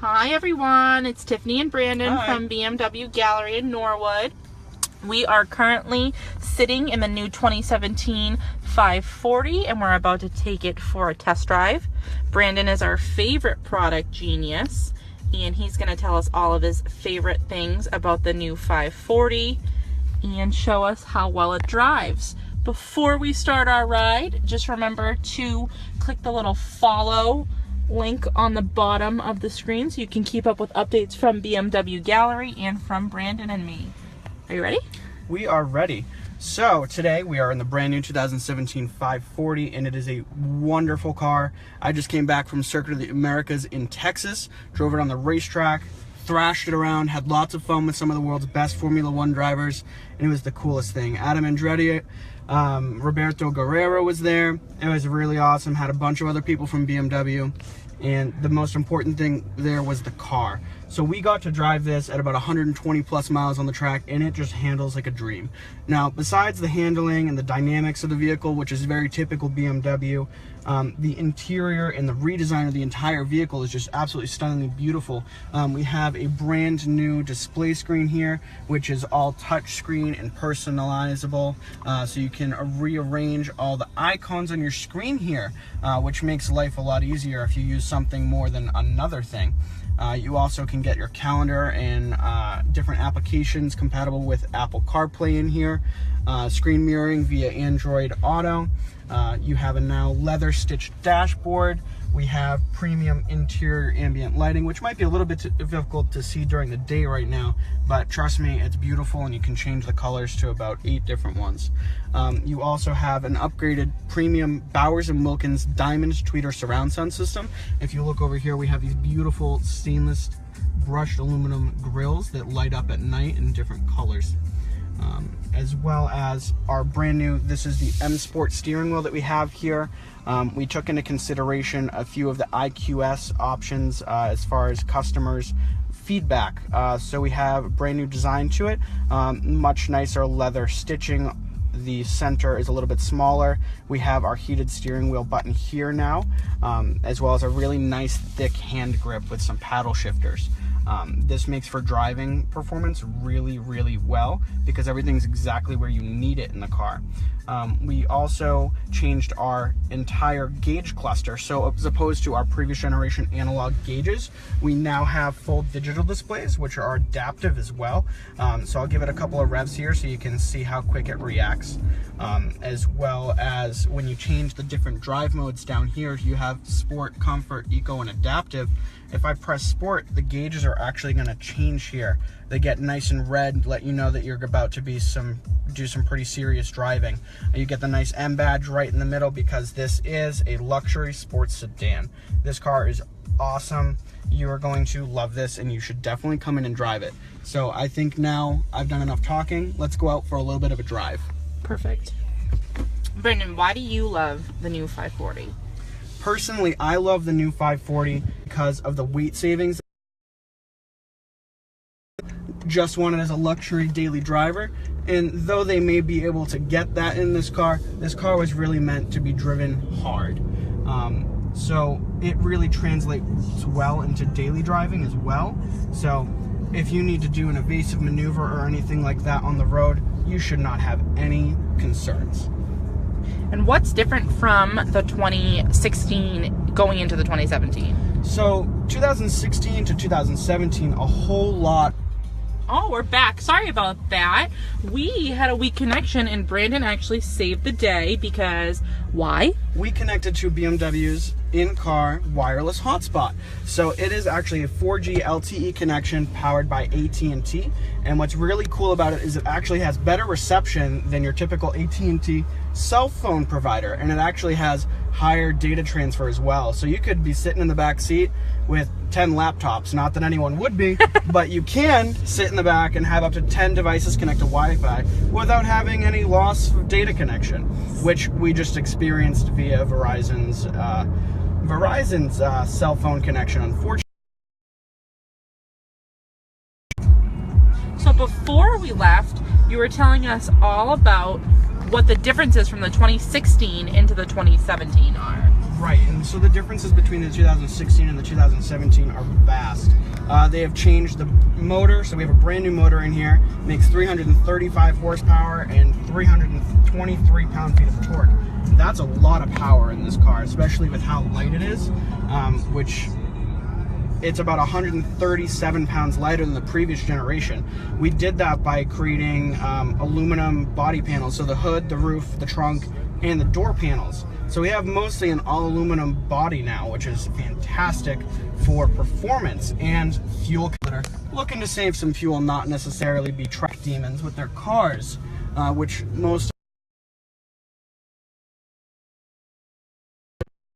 Hi everyone, it's Tiffany and Brandon Hi. from BMW Gallery in Norwood. We are currently sitting in the new 2017 540 and we're about to take it for a test drive. Brandon is our favorite product genius and he's going to tell us all of his favorite things about the new 540 and show us how well it drives. Before we start our ride, just remember to click the little follow link on the bottom of the screen so you can keep up with updates from BMW Gallery and from Brandon and me. Are you ready? We are ready. So today we are in the brand new 2017 540 and it is a wonderful car. I just came back from Circuit of the Americas in Texas, drove it on the racetrack, thrashed it around, had lots of fun with some of the world's best Formula One drivers, and it was the coolest thing. Adam Andretti, Roberto Guerrero was there. It was really awesome. Had a bunch of other people from BMW, and the most important thing there was the car. So we got to drive this at about 120 plus miles on the track, and it just handles like a dream. Now, besides the handling and the dynamics of the vehicle, which is very typical BMW, the interior and the redesign of the entire vehicle is just absolutely stunningly beautiful. We have a brand new display screen here, which is all touch screen and personalizable. So you can rearrange all the icons on your screen here, which makes life a lot easier if you use something more than another thing. You also can get your calendar and different applications compatible with Apple CarPlay in here. Screen mirroring via Android Auto. You have a now leather stitched dashboard. We have premium interior ambient lighting, which might be a little bit difficult to see during the day right now, but trust me, it's beautiful and you can change the colors to about 8 different ones. You also have an upgraded premium Bowers & Wilkins Diamond Tweeter surround sound system. If you look over here, we have these beautiful stainless brushed aluminum grills that light up at night in different colors. As well as our brand new, this is the M Sport steering wheel that we have here. We took into consideration a few of the IQS options as far as customers' feedback. So we have a brand new design to it, much nicer leather stitching. The center is a little bit smaller. We have our heated steering wheel button here now, as well as a really nice thick hand grip with some paddle shifters. This makes for driving performance really, really well because everything's exactly where you need it in the car. We also changed our entire gauge cluster. So as opposed to our previous generation analog gauges, we now have full digital displays, which are adaptive as well. So I'll give it a couple of revs here so you can see how quick it reacts. As well as when you change the different drive modes down here, you have Sport, Comfort, Eco, and Adaptive. If I press Sport, the gauges are actually going to change here. They get nice and red, let you know that you're about to do some pretty serious driving. You get the nice M badge right in the middle because this is a luxury sports sedan. This car is awesome. You are going to love this and you should definitely come in and drive it. So I think now I've done enough talking. Let's go out for a little bit of a drive. Perfect. Brandon, why do you love the new 540? Personally, I love the new 540 because of the weight savings. Just want it as a luxury daily driver, and though they may be able to get that in this car was really meant to be driven hard. So it really translates well into daily driving as well. So if you need to do an evasive maneuver or anything like that on the road, you should not have any concerns. And what's different from the 2016 going into the 2017? So 2016 to 2017, a whole lot. Oh, we're back. Sorry about that. We had a weak connection and Brandon actually saved the day because why? We connected to BMW's in-car wireless hotspot. So it is actually a 4G LTE connection powered by AT&T. And what's really cool about it is it actually has better reception than your typical AT&T cell phone provider. And it actually has higher data transfer as well. So you could be sitting in the back seat with 10 laptops, not that anyone would be, but you can sit in the back and have up to 10 devices connect to Wi-Fi without having any loss of data connection, which we just experienced via Verizon's cell phone connection, unfortunately. So before we left, you were telling us all about what the differences from the 2016 into the 2017 are. Right, and so the differences between the 2016 and the 2017 are vast. They have changed the motor, so we have a brand new motor in here. It makes 335 horsepower and 323 pound-feet of torque. That's a lot of power in this car, especially with how light it is, which it's about 137 pounds lighter than the previous generation. We did that by creating aluminum body panels, so the hood, the roof, the trunk, and the door panels. So we have mostly an all aluminum body now, which is fantastic for performance and fuel. Looking to save some fuel, not necessarily be track demons with their cars, which most